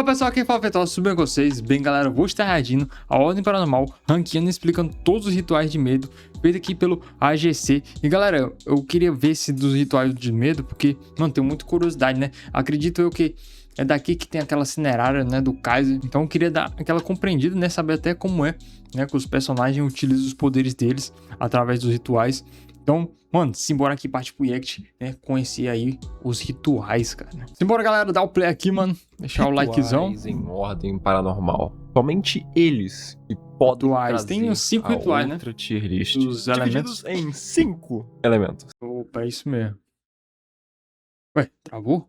Fala pessoal, aqui é Fala Fetal, tudo bem com vocês? Bem galera, eu vou estar reagindo a Ordem Paranormal, ranqueando e explicando todos os rituais de medo, feito aqui pelo AGC. E galera, eu queria ver esse dos rituais de medo, porque, mano, tenho muita curiosidade, né? Acredito eu que é daqui que tem aquela cinerária, né, do Kaiser. Então eu queria dar aquela compreendida, né, saber até como é, né, que os personagens utilizam os poderes deles através dos rituais. Então, mano, simbora aqui partir pro react, né? Conhecer aí os rituais, cara. Simbora, galera, dar o play aqui, mano. Deixar o likezão. Em ordem paranormal. Somente eles que podem trazer Tem uns 5 rituais, né? Outra tier list. Os elementos. Divididos em 5 elementos. Opa, é isso mesmo. Ué, travou?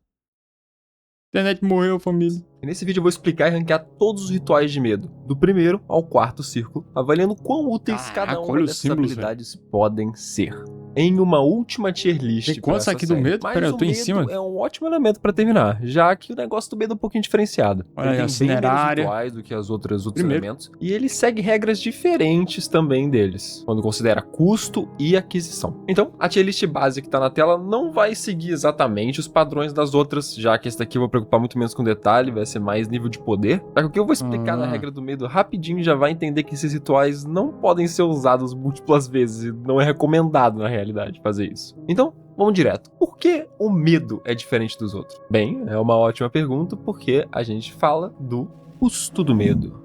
A internet morreu, família. E nesse vídeo eu vou explicar e ranquear todos os rituais de medo, do primeiro ao quarto círculo, avaliando quão úteis cada uma dessas habilidades podem ser. Em uma última tier list. Tem quantos aqui do medo? Pera, eu tô em cima. É um ótimo elemento pra terminar, já que o negócio do medo é um pouquinho diferenciado. Olha aí, ele a tem bem menos cinerária. rituais do que os outros elementos, e ele segue regras diferentes também deles, quando considera custo e aquisição. Então, a tier list base que tá na tela não vai seguir exatamente os padrões das outras, já que esse daqui eu vou preocupar muito menos com detalhe, vai ser mais nível de poder. Já que o que eu vou explicar na regra do medo rapidinho já vai entender que esses rituais não podem ser usados múltiplas vezes, e não é recomendado na realidade fazer isso. Então, vamos direto. Por que o medo é diferente dos outros? Bem, é uma ótima pergunta, porque a gente fala do custo do medo.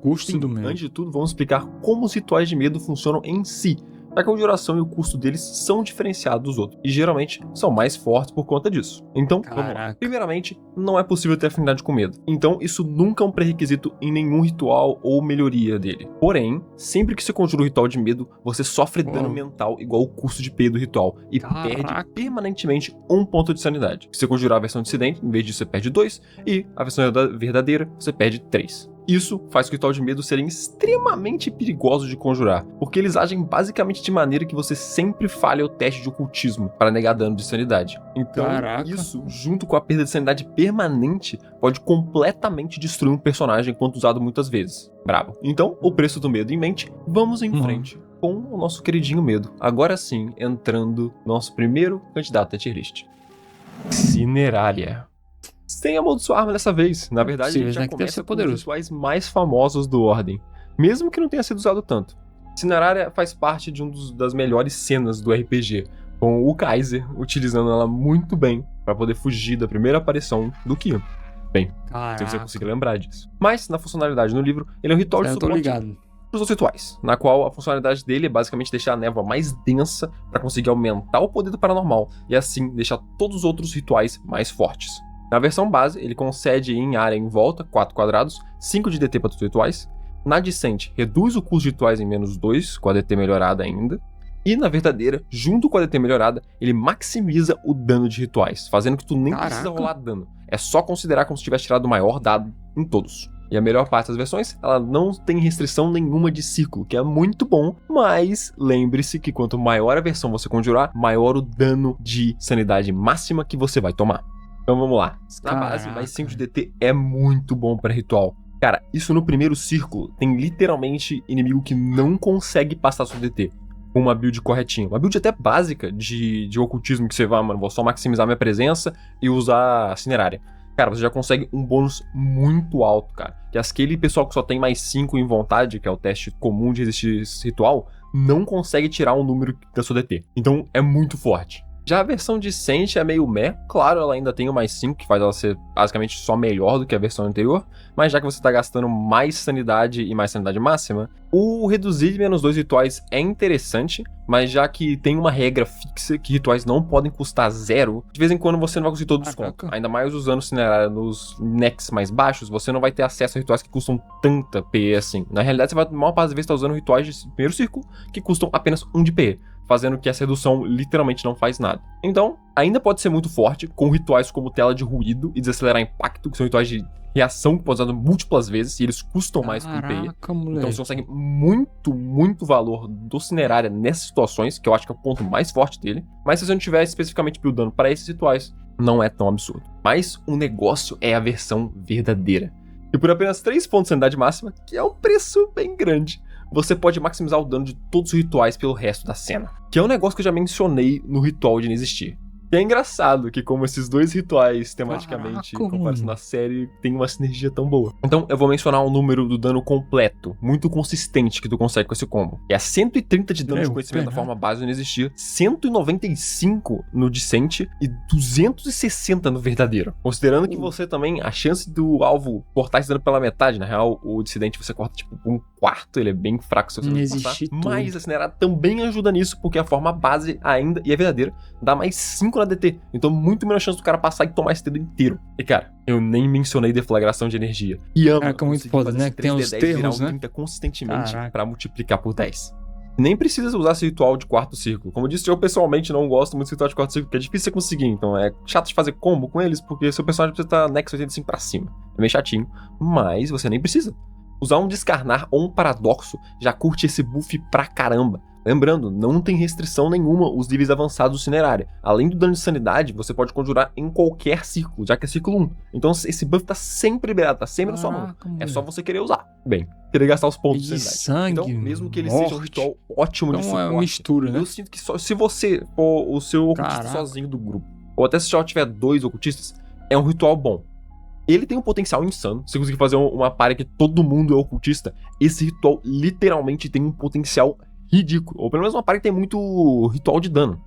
Custo do medo. Antes de tudo, vamos explicar como os rituais de medo funcionam em si, já que a duração e o custo deles são diferenciados dos outros, e geralmente são mais fortes por conta disso. Então, vamos lá. Primeiramente, não é possível ter afinidade com medo, então isso nunca é um pré-requisito em nenhum ritual ou melhoria dele. Porém, sempre que você conjura um ritual de medo, você sofre dano mental igual ao custo de P do ritual, e perde permanentemente 1 ponto de sanidade. Se você conjurar a versão dissidente, em vez disso você perde 2, e a versão verdadeira, você perde 3. Isso faz o ritual de medo serem extremamente perigosos de conjurar, porque eles agem basicamente de maneira que você sempre falha o teste de ocultismo para negar dano de sanidade. Então, isso, junto com a perda de sanidade permanente, pode completamente destruir um personagem quando usado muitas vezes. Brabo. Então, o preço do medo em mente, vamos em frente com o nosso queridinho medo. Agora sim, entrando no nosso primeiro candidato à tier list. Cinerária. Sem amaldiçoar arma dessa vez. Na verdade, a gente já começa com os rituais mais famosos do Ordem, mesmo que não tenha sido usado tanto. Cinerária faz parte de das melhores cenas do RPG, com o Kaiser utilizando ela muito bem para poder fugir da primeira aparição do Kion. Bem, se você conseguir lembrar disso. Mas, na funcionalidade no livro, ele é um ritual de suporte para os outros rituais, na qual a funcionalidade dele é basicamente deixar a névoa mais densa para conseguir aumentar o poder do paranormal e assim deixar todos os outros rituais mais fortes. Na versão base, ele concede em área em volta, 4 quadrados, 5 de DT para todos os rituais. Na Discente, reduz o custo de rituais em menos 2, com a DT melhorada ainda. E na verdadeira, junto com a DT melhorada, ele maximiza o dano de rituais, fazendo que tu nem precisa rolar dano. É só considerar como se tivesse tirado o maior dado em todos. E a melhor parte das versões, ela não tem restrição nenhuma de ciclo, que é muito bom, mas lembre-se que quanto maior a versão você conjurar, maior o dano de sanidade máxima que você vai tomar. Então vamos lá. Na base, mais 5 de DT é muito bom para ritual. Cara, isso no primeiro círculo tem literalmente inimigo que não consegue passar sua DT com uma build corretinha. Uma build até básica de ocultismo que você vai, mano, vou só maximizar minha presença e usar a cinerária. Cara, você já consegue um bônus muito alto, cara. Que aquele pessoal que só tem mais 5 em vontade, que é o teste comum de resistir esse ritual, não consegue tirar um número da sua DT. Então é muito forte. Já a versão Discente é meio meh, claro, ela ainda tem o mais 5, que faz ela ser basicamente só melhor do que a versão anterior, mas já que você tá gastando mais sanidade e mais sanidade máxima, o reduzir de menos 2 rituais é interessante, mas já que tem uma regra fixa que rituais não podem custar 0, de vez em quando você não vai conseguir todo o desconto. Ainda mais usando cinerária nos necks mais baixos, você não vai ter acesso a rituais que custam tanta PE assim. Na realidade, você vai, a maior parte das vezes, estar usando rituais de primeiro círculo que custam apenas 1 de PE, fazendo que essa redução literalmente não faz nada. Então, ainda pode ser muito forte, com rituais como tela de ruído e desacelerar impacto, que são rituais de reação que pode ser usado múltiplas vezes, e eles custam mais com PE. Então você consegue muito valor do Cinerária nessas situações, que eu acho que é o ponto mais forte dele. Mas se você não tiver especificamente buildando para esses rituais, não é tão absurdo. Mas o negócio é a versão verdadeira. E por apenas 3 pontos de sanidade máxima, que é um preço bem grande, você pode maximizar o dano de todos os rituais pelo resto da cena. Que é um negócio que eu já mencionei no ritual de inexistir. E é engraçado que como esses dois rituais, tematicamente, em comparação na série, tem uma sinergia tão boa. Então, eu vou mencionar um número do dano completo, muito consistente, que tu consegue com esse combo. É 130 de dano de conhecimento da forma base não existia, 195 no Dissente e 260 no verdadeiro. Considerando que você também, a chance do alvo cortar esse dano pela metade, na real, o Dissidente você corta tipo um quarto, ele é bem fraco se você não cortar. Mas a Cinerada também ajuda nisso, porque a forma base ainda, e é verdadeira, dá mais 5 na DT. Então muito menos chance do cara passar e tomar esse dedo inteiro. E cara, eu nem mencionei deflagração de energia. E amo. É muito foda, né? Que tem os termos, né? Consistentemente pra multiplicar por 10. Nem precisa usar esse ritual de quarto círculo. Como eu disse, eu pessoalmente não gosto muito desse ritual de quarto círculo, porque é difícil você conseguir. Então é chato de fazer combo com eles, porque seu personagem precisa estar Nexus 85 pra cima. É meio chatinho. Mas você nem precisa. Usar um Descarnar ou um Paradoxo já curte esse buff pra caramba. Lembrando, não tem restrição nenhuma os níveis avançados do Cinerária. Além do dano de sanidade, você pode conjurar em qualquer círculo, já que é círculo 1. Então esse buff tá sempre liberado, tá sempre na sua mão. É só você querer usar. Bem, querer gastar os pontos de sanidade. Então, mesmo que ele seja um ritual ótimo de suporte, é uma mistura, né? Eu sinto que só, se você for o seu ocultista sozinho do grupo, ou até se só tiver 2 ocultistas, é um ritual bom. Ele tem um potencial insano. Se conseguir fazer uma party que todo mundo é ocultista, esse ritual literalmente tem um potencial ridículo. Ou pelo menos uma party que tem muito ritual de dano.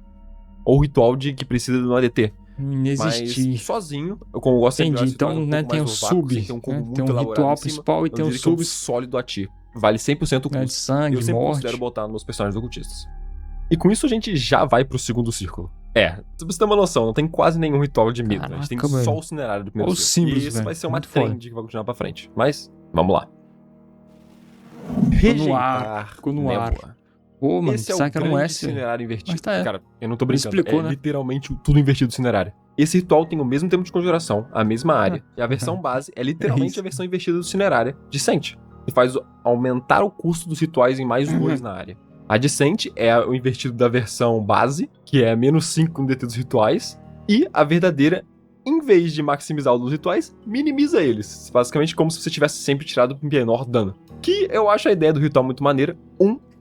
Ou ritual de que precisa de um ADT. Inexistir. Mas sozinho, como eu gosto de então, né, tem o sub, tem um ritual principal e tem o sub sólido a ti. Vale 100% o custo. De sangue, eu sempre considero botar nos meus personagens ocultistas. E com isso a gente já vai pro segundo círculo. Pra você ter uma noção, não tem quase nenhum ritual de medo. A gente tem só o Cinerário do primeiro círculo. E esse vai ser uma trend que vai continuar pra frente. Mas, vamos lá. Rejeitar névoa. Pô, mano, esse é o grande Cinerário invertido. Cara, eu não tô brincando. Explicou, né? Literalmente tudo invertido do Cinerário. Esse ritual tem o mesmo tempo de conjuração, a mesma área. E a versão base é literalmente a versão invertida do Cinerária, Dissente. Que faz aumentar o custo dos rituais em mais 2 na área. A Dissente é o invertido da versão base, que é menos 5 no DT dos rituais. E a verdadeira, em vez de maximizar o dos rituais, minimiza eles. Basicamente como se você tivesse sempre tirado o menor dano. Que eu acho a ideia do ritual muito maneira.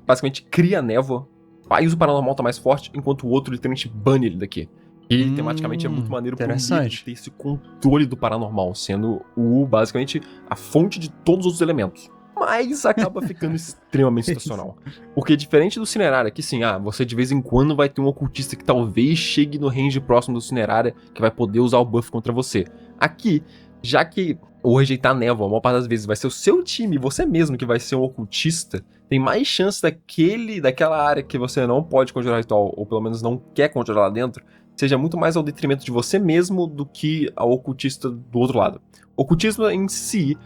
Basicamente cria névoa, faz o paranormal tá mais forte, enquanto o outro literalmente bane ele daqui. E tematicamente é muito maneiro por ter esse controle do paranormal, sendo basicamente a fonte de todos os outros elementos. Mas acaba ficando extremamente situacional. Porque diferente do Cinerária, que sim, você de vez em quando vai ter um ocultista que talvez chegue no range próximo do Cinerária, que vai poder usar o buff contra você. Aqui, já que o rejeitar névoa, a maior parte das vezes vai ser o seu time, você mesmo que vai ser um ocultista, tem mais chance daquela área que você não pode conjurar ritual, ou pelo menos não quer conjurar lá dentro, seja muito mais ao detrimento de você mesmo do que ao ocultista do outro lado. O ocultismo em si,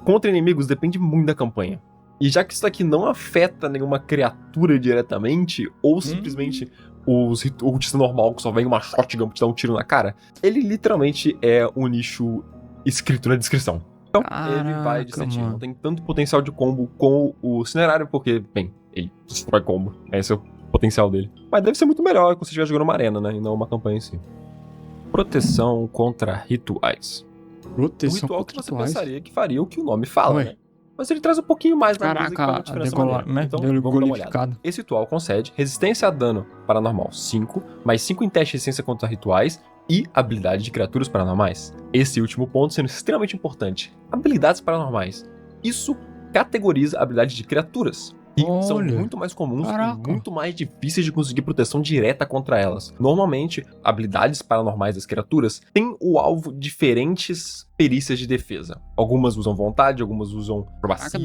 contra inimigos, depende muito da campanha. E já que isso aqui não afeta nenhuma criatura diretamente, ou simplesmente o ocultista normal que só vem uma shotgun pra te dar um tiro na cara, ele literalmente é um nicho escrito na descrição. Então, ele vai de setinho. Não tem tanto potencial de combo com o Cinerário, porque, bem, ele destrói combo. Esse é o potencial dele. Mas deve ser muito melhor quando você estiver jogando uma arena, né? E não uma campanha em si. Proteção contra rituais. Proteção o ritual contra que você rituais? pensaria que faria o que o nome fala, né? Mas ele traz um pouquinho mais na mesa que faz uma diferença maneira. Então, vamos dar uma olhada. Esse ritual concede resistência a dano paranormal 5, mais 5 em teste de resistência contra rituais e habilidade de criaturas paranormais. Esse último ponto sendo extremamente importante. Habilidades paranormais. Isso categoriza a habilidade de criaturas. E são muito mais comuns e muito mais difíceis de conseguir proteção direta contra elas. Normalmente, habilidades paranormais das criaturas têm o alvo diferentes perícias de defesa. Algumas usam vontade, algumas usam acrobacia,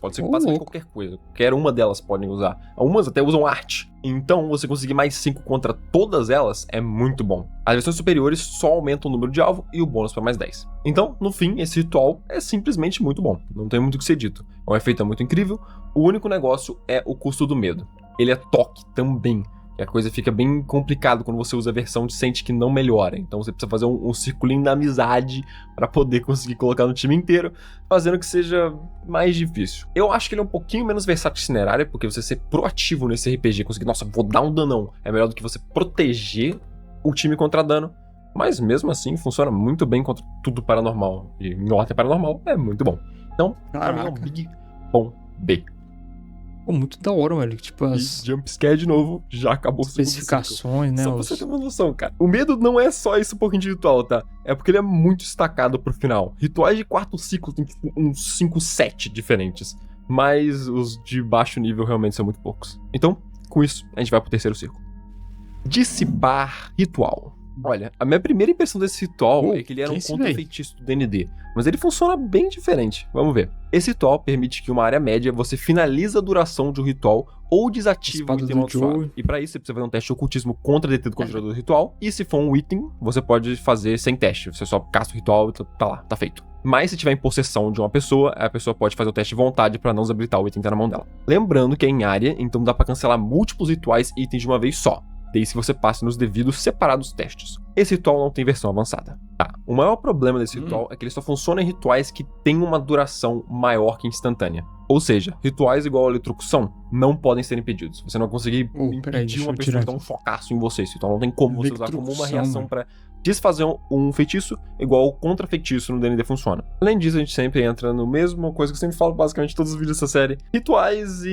pode ser basicamente qualquer coisa. Qualquer uma delas podem usar. Algumas até usam arte. Então, você conseguir mais 5 contra todas elas é muito bom. As versões superiores só aumentam o número de alvo e o bônus para mais 10. Então, no fim, esse ritual é simplesmente muito bom. Não tem muito o que ser dito. É um efeito muito incrível. O único negócio é o custo do medo. Ele é toque também. E a coisa fica bem complicada quando você usa a versão de sente que não melhora. Então você precisa fazer um circulinho da amizade para poder conseguir colocar no time inteiro, fazendo que seja mais difícil. Eu acho que ele é um pouquinho menos versátil que Cinerária, porque você ser proativo nesse RPG, conseguir, nossa, vou dar um danão, é melhor do que você proteger o time contra dano. Mas mesmo assim, funciona muito bem contra tudo paranormal. E em ordem paranormal é muito bom. Então, pra mim é um big bom B. Pô, muito da hora, velho. Tipo, as E jumpscare de novo, já acabou o segundo ciclo. especificações, né? Só pra você ter uma noção, cara. O medo não é só esse pouquinho de ritual, tá? É porque ele é muito destacado pro final. Rituais de quarto ciclo tem, tipo, uns 5, 7 diferentes. Mas os de baixo nível realmente são muito poucos. Então, com isso, a gente vai pro terceiro círculo. Dissipar ritual. Olha, a minha primeira impressão desse ritual é que ele era um contra-feitiço do D&D, mas ele funciona bem diferente. Vamos ver. Esse ritual permite que em uma área média você finaliza a duração de um ritual ou desativa um item amaldiçoado. E pra isso você precisa fazer um teste de ocultismo contra detetive conjurador do ritual. E se for um item, você pode fazer sem teste. Você só casta o ritual e tá lá, tá feito. Mas se tiver em possessão de uma pessoa, a pessoa pode fazer o teste de vontade pra não desabilitar o item que tá na mão dela. Lembrando que é em área, então dá pra cancelar múltiplos rituais e itens de uma vez só, desde que você passe nos devidos separados testes. Esse ritual não tem versão avançada. Tá, o maior problema desse ritual é que ele só funciona em rituais que têm uma duração maior que instantânea. Ou seja, rituais igual a eletrocução não podem ser impedidos. Você não vai conseguir impedir uma pessoa de dar um focaço em você. Esse ritual não tem como você usar como uma reação pra desfazer um feitiço, igual o contra-feitiço no D&D funciona. Além disso, a gente sempre entra no mesmo coisa que eu sempre falo basicamente em todos os vídeos dessa série. Rituais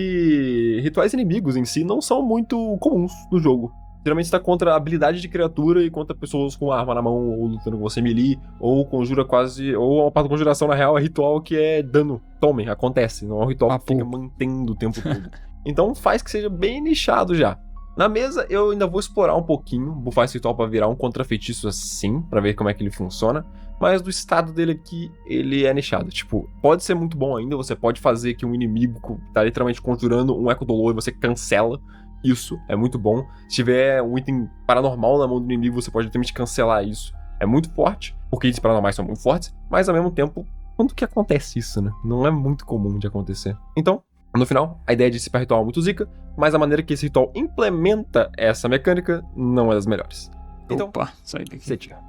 inimigos em si não são muito comuns no jogo. Geralmente está contra a habilidade de criatura e contra pessoas com arma na mão, ou lutando com você melee, ou conjura quase... Ou uma parte da conjuração, na real, é ritual que é dano. Tomem, acontece. Não é um ritual que fica mantendo o tempo todo. Então faz que seja bem nichado já. Na mesa, eu ainda vou explorar um pouquinho, bufar esse ritual pra virar um contra-feitiço assim, pra ver como é que ele funciona. Mas do estado dele aqui, ele é nichado. Tipo, pode ser muito bom ainda, você pode fazer que um inimigo tá literalmente conjurando um eco dolor e você cancela. Isso é muito bom. Se tiver um item paranormal na mão do inimigo, você pode literalmente cancelar isso. É muito forte, porque itens paranormais são muito fortes, mas ao mesmo tempo, quando que acontece isso, né? Não é muito comum de acontecer. Então, no final, a ideia de dissipar ritual é muito zica, mas a maneira que esse ritual implementa essa mecânica não é das melhores. Então, sai daqui. Você tira.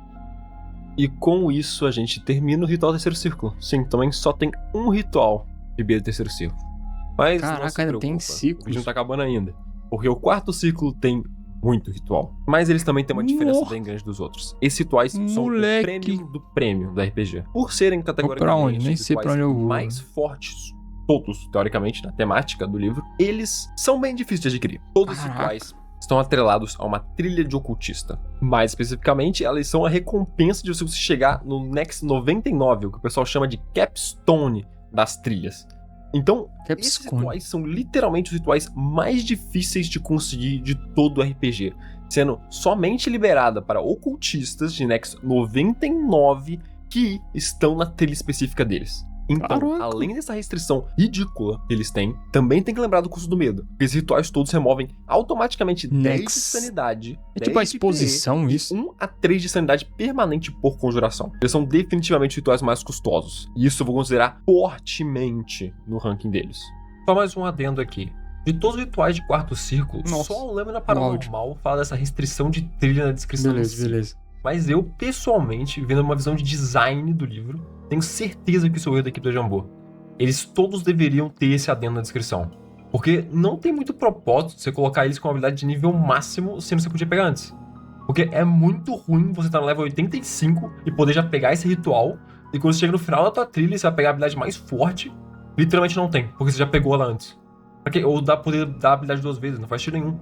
E com isso a gente termina o ritual do terceiro círculo. Sim, também só tem um ritual de beira do terceiro círculo. Mas caraca, ainda tem ciclos. O vídeo não tá acabando ainda. Porque o quarto ciclo tem muito ritual. Mas eles também têm uma diferença bem grande dos outros. Esses rituais são o prêmio do prêmio da RPG. Por serem categoricamente Nem sei pra onde eu vou. mais fortes, todos, teoricamente, na temática do livro, eles são bem difíceis de adquirir. Todos os rituais estão atrelados a uma trilha de ocultista. Mais especificamente, elas são a recompensa de você chegar no Next 99, o que o pessoal chama de capstone das trilhas. Então, esses rituais são literalmente os rituais mais difíceis de conseguir de todo o RPG, sendo somente liberada para ocultistas de Next 99 que estão na trilha específica deles. Então, além dessa restrição ridícula que eles têm, também tem que lembrar do custo do medo. Porque esses rituais todos removem automaticamente 10 de sanidade. É tipo a exposição, isso. 1 a 3 de sanidade permanente por conjuração. Eles são definitivamente os rituais mais custosos. E isso eu vou considerar fortemente no ranking deles. Só mais um adendo aqui. De todos os rituais de quarto círculo, só o Lâmina Paranormal fala dessa restrição de trilha na descrição. Beleza. Mas eu, pessoalmente, vendo uma visão de design do livro, tenho certeza que sou eu da equipe da Jambô. Eles todos deveriam ter esse adendo na descrição. Porque não tem muito propósito você colocar eles com habilidade de nível máximo, sendo que você podia pegar antes. Porque é muito ruim você estar no level 85 e poder já pegar esse ritual, e quando você chega no final da tua trilha e você vai pegar a habilidade mais forte, literalmente não tem, porque você já pegou ela antes. Ou dá poder dar a habilidade 2 vezes, não faz sentido nenhum.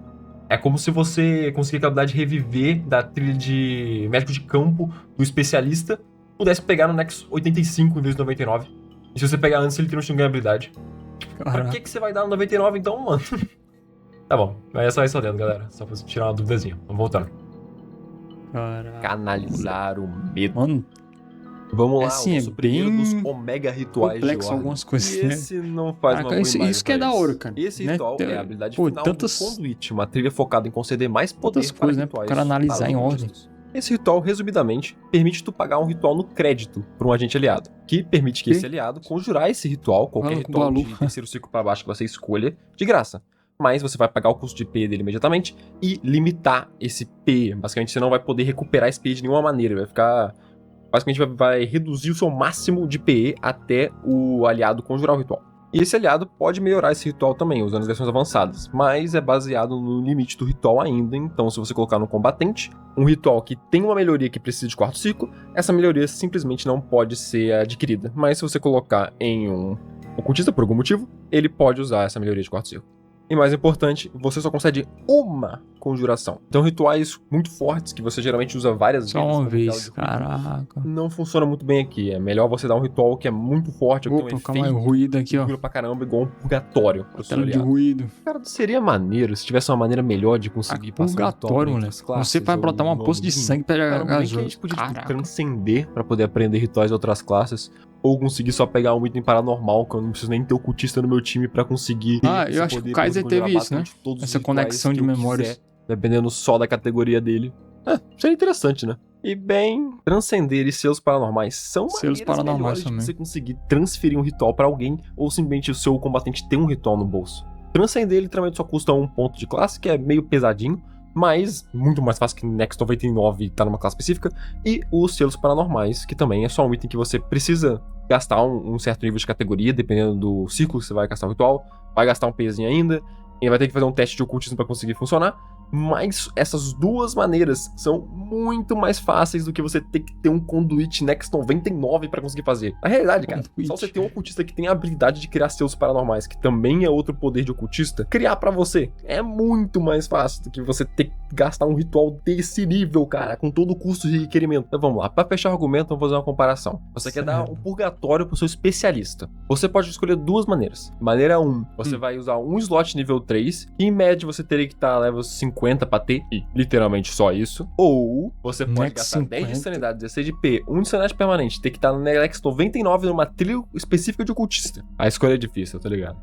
É como se você conseguir a habilidade de reviver da trilha de médico de campo do especialista, pudesse pegar no Next 85 em vez de 99. E se você pegar antes, ele literalmente não ganha habilidade. Pra que você vai dar no 99 então, mano? Tá bom, mas é só isso dentro, galera. Só pra tirar uma duvidazinha. Vamos voltando. Canalizar o medo. Mano, vamos lá, assim, o nosso primeiro dos Omega Rituais complexo de Ordem. algumas coisas, E esse não faz uma boa imagem isso que é da hora, cara. Esse né? ritual é a habilidade Pô, final tantas... do Conduit, uma trilha focada em conceder mais poder tantas coisas, né? Pro cara analisar em ordem. Esse ritual, resumidamente, permite tu pagar um ritual no crédito para um agente aliado, que permite que esse aliado conjurar esse ritual, qualquer ritual de terceiro ciclo para baixo que você escolha, de graça. Mas você vai pagar o custo de PE dele imediatamente e limitar esse PE. Basicamente, você não vai poder recuperar esse PE de nenhuma maneira. Vai ficar... Basicamente, vai reduzir o seu máximo de PE até o aliado conjurar o ritual. E esse aliado pode melhorar esse ritual também, usando as versões avançadas, mas é baseado no limite do ritual ainda, então se você colocar no combatente, um ritual que tem uma melhoria que precisa de quarto ciclo, essa melhoria simplesmente não pode ser adquirida. Mas se você colocar em um ocultista, por algum motivo, ele pode usar essa melhoria de quarto círculo. E mais importante, você só concede uma conjuração. Então rituais muito fortes, que você geralmente usa várias vezes. Só uma vez, caraca. Não funciona muito bem aqui. É melhor você dar um ritual que é muito forte. Opa, calma aí, ruído aqui, ó. Pra caramba, igual um purgatório. Tela de ruído. Cara, seria maneiro se tivesse uma maneira melhor de conseguir passar purgatório, moleque. Você vai botar uma poça de sangue pra a gente podia transcender pra poder aprender rituais de outras classes. Ou conseguir só pegar um item paranormal, que eu não preciso nem ter ocultista no meu time pra conseguir. Eu acho que o Kaiser teve isso, né? Essa conexão de memórias. Dependendo só da categoria dele. Seria interessante, né? E bem, transcender e seus paranormais são seus paranormais também. De você conseguir transferir um ritual pra alguém, ou simplesmente o seu combatente ter um ritual no bolso. Transcender literalmente só custa 1 ponto de classe, que é meio pesadinho, mas muito mais fácil que Next 99 tá numa classe específica. E os selos paranormais, que também é só um item que você precisa gastar um certo nível de categoria, dependendo do ciclo que você vai gastar o ritual. Vai gastar um pezinho ainda, e vai ter que fazer um teste de ocultismo pra conseguir funcionar. Mas essas duas maneiras são muito mais fáceis do que você ter que ter um conduit Next 99 pra conseguir fazer. Na realidade, cara, só você ter um ocultista que tem a habilidade de criar seus paranormais, que também é outro poder de ocultista, criar pra você é muito mais fácil do que você ter que gastar um ritual desse nível, cara, com todo o custo de requerimento. Então vamos lá, pra fechar o argumento, vamos fazer uma comparação. Você quer dar um purgatório pro seu especialista. Você pode escolher duas maneiras. Maneira 1, você vai usar um slot nível 3, e em média você teria que estar level 50 pra ter, e literalmente só isso. Ou você pode gastar 10 de sanidade, 16 de P, 1 de sanidade permanente, ter que estar no Next 99 numa trilha específica de ocultista. A escolha é difícil, tá ligado?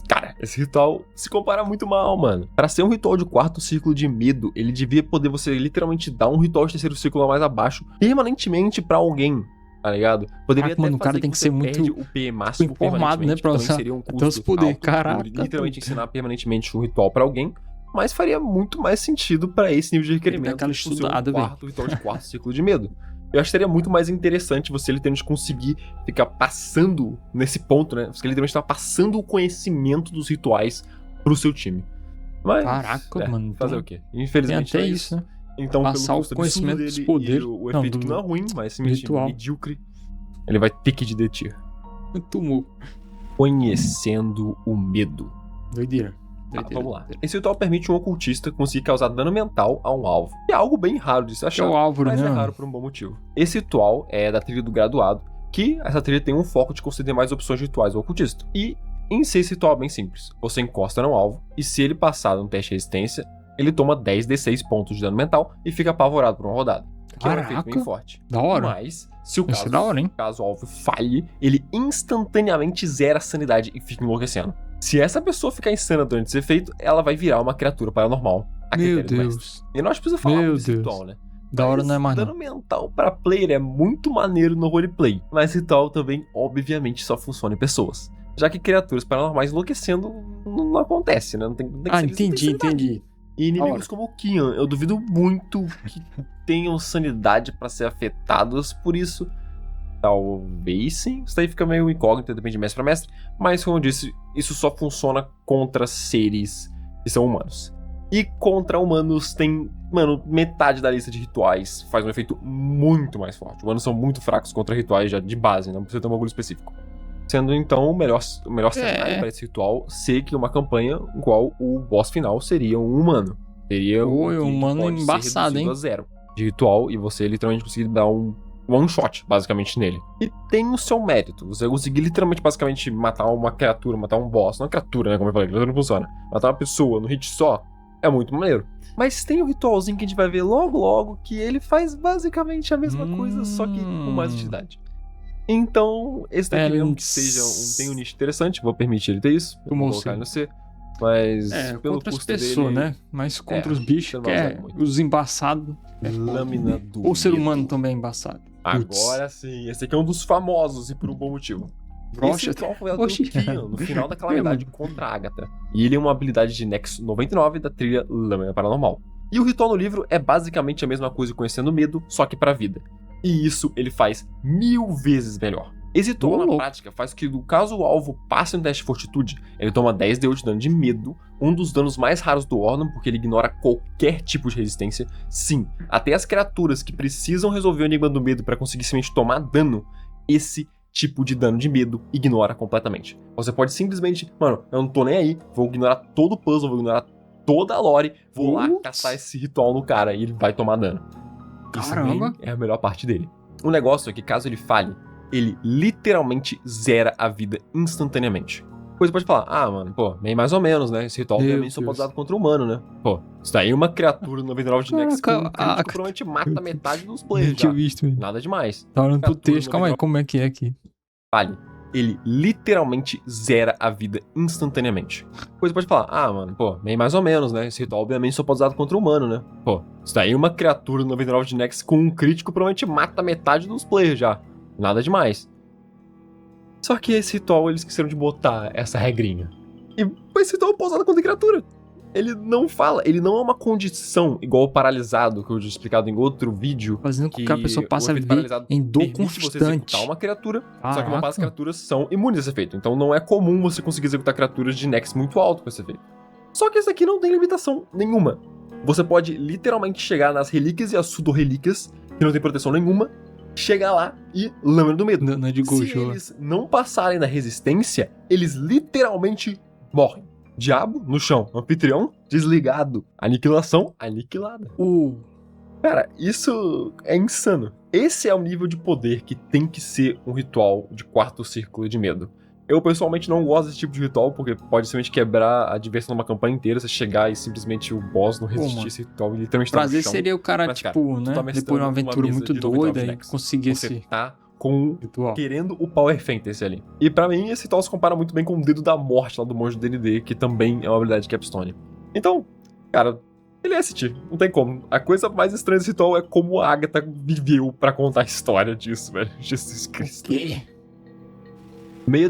Cara, esse ritual se compara muito mal, mano. Pra ser um ritual de quarto círculo de medo, ele devia poder você literalmente dar um ritual de terceiro círculo mais abaixo, permanentemente pra alguém. Tá ligado? Poderia até mano, o cara tem que ser muito o P máximo informado, né, pra usar seria um custo até os poderes. Caraca, literalmente ensinar permanentemente um ritual pra alguém, mas faria muito mais sentido pra esse nível de requerimento. Aquela estudada, ritual de quarto ciclo de medo. Eu acho que seria muito mais interessante você literalmente conseguir ficar passando nesse ponto, né? Você literalmente tá passando o conhecimento dos rituais pro seu time. Mas, caraca, mano. Fazer o quê? Infelizmente tem até isso, né? Então, passar pelo o conhecimento dos poderes. O efeito que não é ruim, mas simplesmente medíocre, ele vai ter que te deter. Tumor. Conhecendo o medo. Doideira. Vamos lá. Esse ritual permite um ocultista conseguir causar dano mental a um alvo. É algo bem raro de se achar, é o alvo, mas né? É raro por um bom motivo. Esse ritual é da trilha do graduado, que essa trilha tem um foco de conceder mais opções de rituais ao ocultista. E em si esse ritual é bem simples. Você encosta no alvo, e se ele passar num teste de resistência, ele toma 10d6 pontos de dano mental e fica apavorado por uma rodada. Que é um efeito bem forte. Da hora. Mas, se o caso, da hora, hein? Caso o alvo falhe, ele instantaneamente zera a sanidade e fica enlouquecendo. Se essa pessoa ficar insana durante esse efeito, ela vai virar uma criatura paranormal. Meu Deus. E nós precisamos falar desse ritual, né? Da hora não é mais dano mental para player é muito maneiro no roleplay, mas ritual também, obviamente, só funciona em pessoas. Já que criaturas paranormais enlouquecendo não acontece, né? Não tem entendi. E inimigos como o Kian, eu duvido muito que tenham sanidade para ser afetados, por isso, talvez sim. Isso daí fica meio incógnito, depende de mestre para mestre, mas como eu disse, isso só funciona contra seres que são humanos. E contra humanos tem, mano, metade da lista de rituais faz um efeito muito mais forte. Humanos são muito fracos contra rituais já de base, não precisa ter um bagulho específico. Sendo então o melhor cenário para esse ritual ser que uma campanha em qual o boss final seria um humano. Seria um humano embaçado, hein? A 0 de ritual, e você literalmente conseguir dar um one shot, basicamente, nele. E tem o seu mérito. Você conseguir literalmente, basicamente, matar uma criatura, matar um boss. Não é criatura, né? Como eu falei, criatura não funciona. Matar uma pessoa no hit só é muito maneiro. Mas tem um ritualzinho que a gente vai ver logo logo, que ele faz basicamente a mesma coisa, só que com mais utilidade. Então, esse daqui mesmo que seja tem um nicho interessante, vou permitir ele ter isso, vou colocar ele no C. Mas pelo contra custo as pessoas, dele, né? Mas contra os bichos, que é os embaçados. Lâmina do Ou o ser humano também é embaçado. Agora sim, esse aqui é um dos famosos e por um bom motivo. Esse ritual foi ela pelo no final da calamidade contra a Agatha. E ele é uma habilidade de Nexus 99 da trilha Lâmina Paranormal. E o ritual no livro é basicamente a mesma coisa conhecendo o medo, só que pra vida. E isso ele faz 1000 vezes melhor. Esse ritual na prática faz que, caso o alvo passe no teste de fortitude, ele toma 10d8 de dano de medo, um dos danos mais raros do Ordem, porque ele ignora qualquer tipo de resistência. Sim, até as criaturas que precisam resolver o enigma do medo para conseguir simplesmente tomar dano, esse tipo de dano de medo, ignora completamente. Você pode simplesmente, mano, eu não tô nem aí, vou ignorar todo o puzzle, vou ignorar toda a lore, vou lá caçar esse ritual no cara e ele vai tomar dano. Caramba! Isso é a melhor parte dele. O negócio é que caso ele falhe, ele literalmente zera a vida instantaneamente. Coisa pode falar, mano, pô, bem mais ou menos, né? Esse ritual obviamente só pode usar contra o humano, né? Pô, isso daí é uma criatura 99 de Nex com um crítico provavelmente mata metade dos players já. Nada demais. Tá olhando pro texto, calma aí, como é que é aqui? Falhe. Ele literalmente zera a vida instantaneamente. Coisa pode falar, mano, pô, bem mais ou menos, né? Esse ritual obviamente só pode usar contra o humano, né? Pô, isso daí é uma criatura 99 de Nex com um crítico provavelmente mata metade dos players já. Nada demais. Só que esse ritual eles esqueceram de botar essa regrinha. E esse ritual é pausado contra a criatura. Ele não fala, ele não é uma condição igual o paralisado, que eu já explicado em outro vídeo. Fazendo com que a pessoa passe a viver em dor constante. Você executar uma criatura, só que uma parte das criaturas são imunes a esse efeito. Então não é comum você conseguir executar criaturas de Nex muito alto com esse efeito. Só que esse aqui não tem limitação nenhuma. Você pode literalmente chegar nas relíquias e as pseudo-relíquias, que não tem proteção nenhuma, chegar lá e lâmina do medo. Não de Gojo. Se eles não passarem na resistência, eles literalmente morrem. Diabo no chão, anfitrião desligado, aniquilação aniquilada. Cara, isso é insano. Esse é o nível de poder que tem que ser um ritual de quarto círculo de medo. Eu pessoalmente não gosto desse tipo de ritual, porque pode simplesmente quebrar a diversão de uma campanha inteira, você chegar e simplesmente o boss não resistir a esse ritual e literalmente tá no chão. Prazer seria o cara, mas, tipo, cara, né, depois de uma aventura muito doida e conseguir esse... Tá com ritual. Querendo o Power Fantasy ali. E pra mim, esse ritual se compara muito bem com o Dedo da Morte lá do monge do D&D, que também é uma habilidade de Capstone. Então, cara, ele é assistir, não tem como. A coisa mais estranha desse ritual é como a Agatha viveu pra contar a história disso, velho. Jesus Cristo.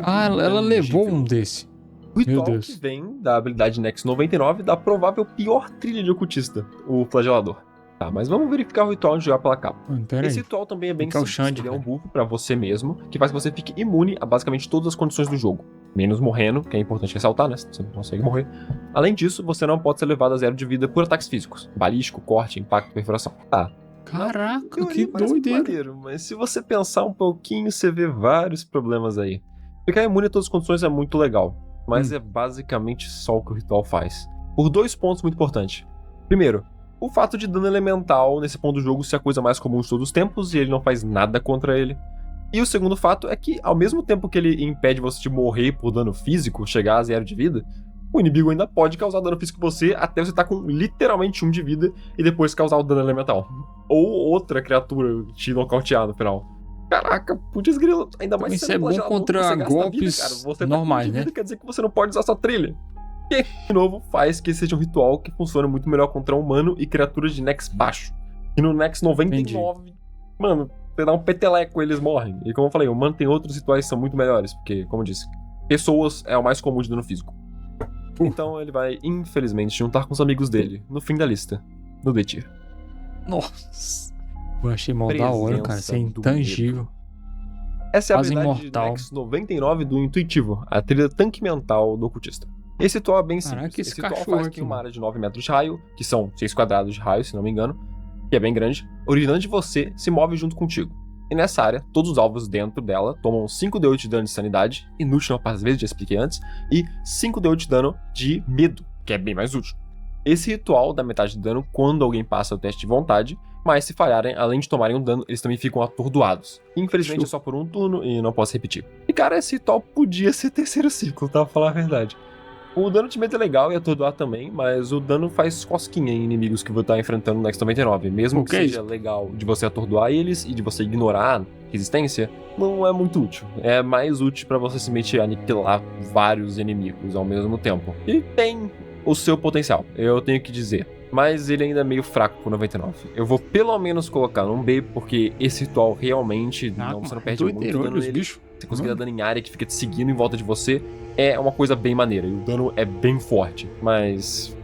Ela levou um desse. O ritual que vem da habilidade Nex 99 da provável pior trilha de ocultista, o Flagelador. Tá, mas vamos verificar o ritual de jogar pela capa. Esse ritual também é bem simples, ele é um buff pra você mesmo, que faz que você fique imune a basicamente todas as condições do jogo. Menos morrendo, que é importante ressaltar, né? Você não consegue morrer. Além disso, você não pode ser levado a 0 de vida por ataques físicos. Balístico, corte, impacto, perfuração. Tá. Caraca, que doideira. Mas se você pensar um pouquinho, você vê vários problemas aí. Ficar imune a todas as condições é muito legal, mas é basicamente só o que o ritual faz. Por 2 pontos muito importantes. Primeiro, o fato de dano elemental nesse ponto do jogo ser a coisa mais comum de todos os tempos e ele não faz nada contra ele. E o segundo fato é que, ao mesmo tempo que ele impede você de morrer por dano físico, chegar a 0 de vida, o inimigo ainda pode causar dano físico em você até você estar com literalmente 1 de vida e depois causar o dano elemental. Ou outra criatura te nocautear no final. Caraca, putz grilo, ainda mais isso é bom contra golpes normais, né? Quer dizer que você não pode usar sua trilha. E, de novo, faz que seja um ritual que funcione muito melhor contra humano e criaturas de Nex baixo. E no Nex 99, mano, você dá um peteleco e eles morrem. E como eu falei, o humano tem outros rituais que são muito melhores, porque, como eu disse, pessoas é o mais comum de dano físico. Então ele vai, infelizmente, juntar com os amigos dele, no fim da lista, no D-Tier. Nossa, eu achei mal da hora, cara, isso é intangível. Essa é a habilidade de Nex 99 do Intuitivo, a trilha tanque mental do ocultista. Esse ritual é bem simples. Esse ritual faz que uma área de 9 metros de raio, que são 6 quadrados de raio, se não me engano, que é bem grande, originando de você, se move junto contigo. E nessa área, todos os alvos dentro dela tomam 5d8 de dano de sanidade, inútil uma parte das vezes, já expliquei antes, e 5d8 de dano de medo, que é bem mais útil. Esse ritual dá metade de dano quando alguém passa o teste de vontade, mas se falharem, além de tomarem um dano, eles também ficam atordoados. Infelizmente é só por um turno e não posso repetir. E cara, esse ritual podia ser terceiro ciclo, tá? Pra falar a verdade. O dano de medo é legal e atordoar também, mas o dano faz cosquinha em inimigos que você tá enfrentando no Nex 99. Mesmo que seja legal de você atordoar eles e de você ignorar resistência, não é muito útil. É mais útil pra você simplesmente aniquilar vários inimigos ao mesmo tempo. E tem o seu potencial, eu tenho que dizer. Mas ele ainda é meio fraco pro 99. Eu vou pelo menos colocar num B, porque esse ritual realmente você não perde muito dano nele. Você conseguir dar dano em área que fica te seguindo em volta de você é uma coisa bem maneira. E o dano é bem forte. Mas,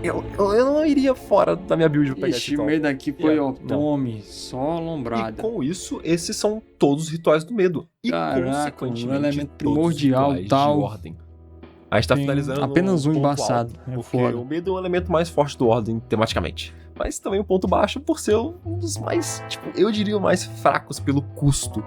eu não iria fora da minha build pra pegar esse ritual. Esse medo aqui foi Otome, só lombrada. E com isso, esses são todos os rituais do medo. E consequentemente, um elemento primordial tal. De ordem. A gente tá finalizando apenas um embaçado. Porque o medo é o elemento mais forte do Ordem, tematicamente. Mas também um ponto baixo por ser um dos mais, eu diria, o mais fracos pelo custo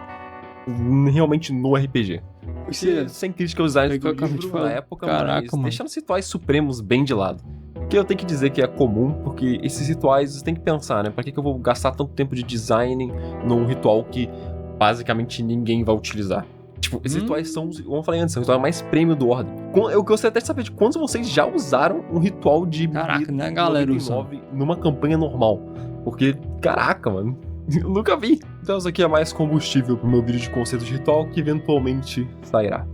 realmente no RPG. Você, sem crítica aos designs do que eu acabei de livro falar. na época, Caraca, mas mano. deixando os rituais supremos bem de lado. Que eu tenho que dizer que é comum, porque esses rituais você tem que pensar, né? Pra que eu vou gastar tanto tempo de design num ritual que basicamente ninguém vai utilizar? Tipo, esses rituais são, como eu falei antes, são os rituais mais premium do Ordem. Eu gostaria até de saber de quantos vocês já usaram um ritual de Caraca, né, galera? 99 numa campanha normal. Porque, caraca, mano, eu nunca vi. Então isso aqui é mais combustível pro meu vídeo de conceito de ritual que eventualmente sairá.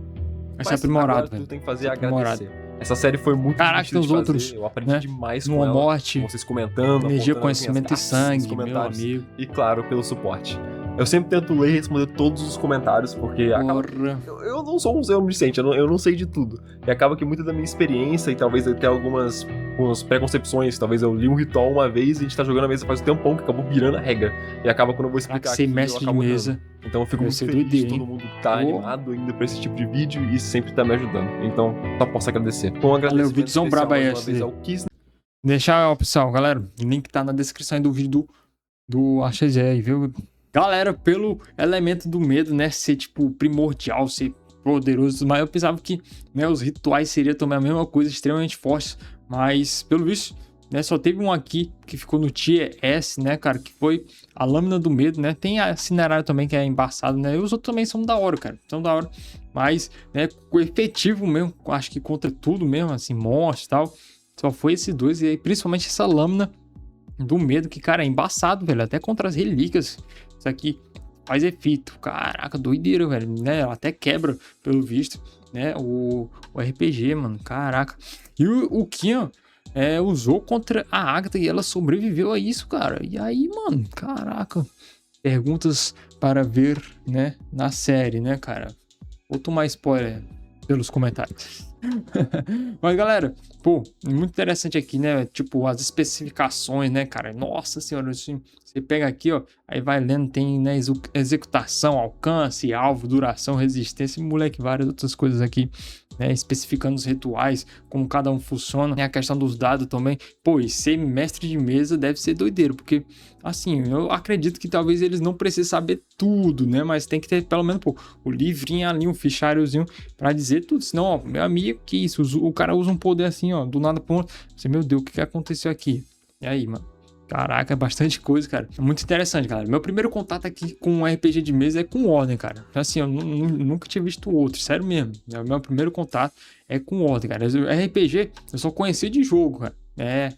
Vai ser aprimorado, agora velho. tu tem que fazer agradecer. Essa série foi muito Caraca, difícil tem de os fazer, outros, eu aprendi né? demais Numa com ela, morte, com vocês comentando, energia, apontando conhecimento e as graças nos sangue, meu comentários. amigo. E claro, pelo suporte. Eu sempre tento ler e responder todos os comentários, porque acaba... Porra. eu não sou um omnisciente, eu não sei de tudo. E acaba que muita da minha experiência e talvez até algumas preconcepções, talvez eu li um ritual uma vez e a gente tá jogando a mesa faz um tempão que acabou virando a regra. E acaba quando eu vou explicar Ser aqui, mestre eu de acabo mesa. dando. Então eu fico Vai muito ser feliz doideira, de hein? todo mundo tá animado ainda pra esse tipo de vídeo e sempre tá me ajudando. Então só posso agradecer. Com um agradecimento vídeozão brabo aí especial mais uma esse. vez ao Kiss. Deixar, ó, pessoal, galera, o link tá na descrição aí do vídeo do AXG aí, viu? Galera, pelo elemento do medo, né, ser, tipo, primordial, ser poderoso, mas eu pensava que, né, os rituais seriam também a mesma coisa, extremamente fortes, mas, pelo visto, né, só teve um aqui que ficou no Tier S, né, cara, que foi a Lâmina do Medo, né, tem a Cinerário também, que é embaçado, né, e os outros também são da hora, cara, são da hora, mas, né, o efetivo mesmo, acho que contra tudo mesmo, assim, monstros e tal, só foi esses dois, e aí, principalmente essa Lâmina do Medo, que, cara, é embaçado, velho, até contra as relíquias, isso aqui faz efeito, caraca, doideira, velho, né, ela até quebra, pelo visto, né, o RPG, mano, caraca, e o Kian usou contra a Agatha e ela sobreviveu a isso, cara, e aí, mano, caraca, perguntas para ver, né, na série, né, cara, vou tomar spoiler pelos comentários. Mas galera, pô, muito interessante aqui, né? Tipo, as especificações, né, cara? Nossa senhora, assim, você pega aqui, ó, aí vai lendo, tem, né, executação, alcance, alvo, duração, resistência, moleque, várias outras coisas aqui, né? Especificando os rituais, como cada um funciona. Tem a questão dos dados também. Pô, e ser mestre de mesa deve ser doideiro, porque, assim, eu acredito que talvez eles não precisem saber tudo, né? Mas tem que ter pelo menos, pô, o livrinho ali, um fichariozinho pra dizer tudo. Senão, ó, meu amigo, que isso? O cara usa um poder assim, ó, do nada pro outro. Você, meu Deus, o que aconteceu aqui? E aí, mano? Caraca, é bastante coisa, cara. É muito interessante, galera. Meu primeiro contato aqui com um RPG de mesa é com Ordem, cara. Assim, eu nunca tinha visto outro, sério mesmo. Meu primeiro contato é com Ordem, cara. RPG, eu só conheci de jogo, cara.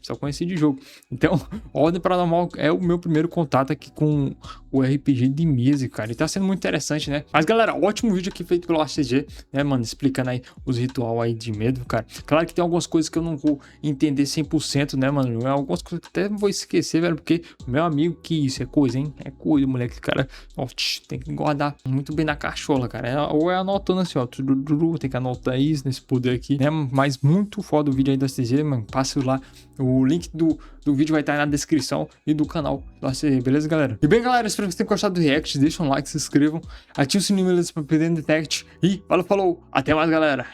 Só conheci de jogo. Então, Ordem Paranormal é o meu primeiro contato aqui com o RPG de mesa, cara. E tá sendo muito interessante, né? Mas, galera, ótimo vídeo aqui feito pelo AXG, né, mano? Explicando aí os rituais aí de medo, cara. Claro que tem algumas coisas que eu não vou entender 100%, né, mano? Algumas coisas que até vou esquecer, velho, porque, meu amigo, que isso é coisa, hein? É coisa, moleque. Cara, ó, tem que guardar muito bem na cachola, cara. Ou é anotando assim, ó. Tem que anotar isso nesse poder aqui, né? Mas muito foda o vídeo aí do AXG, mano. Passe lá. O link do vídeo vai estar aí na descrição e do canal do AXG, beleza, galera? E bem, galera, espero que vocês tenham gostado do react. Deixa um like, se inscrevam, ative o sininho para perder no detect. E falou, até mais, galera!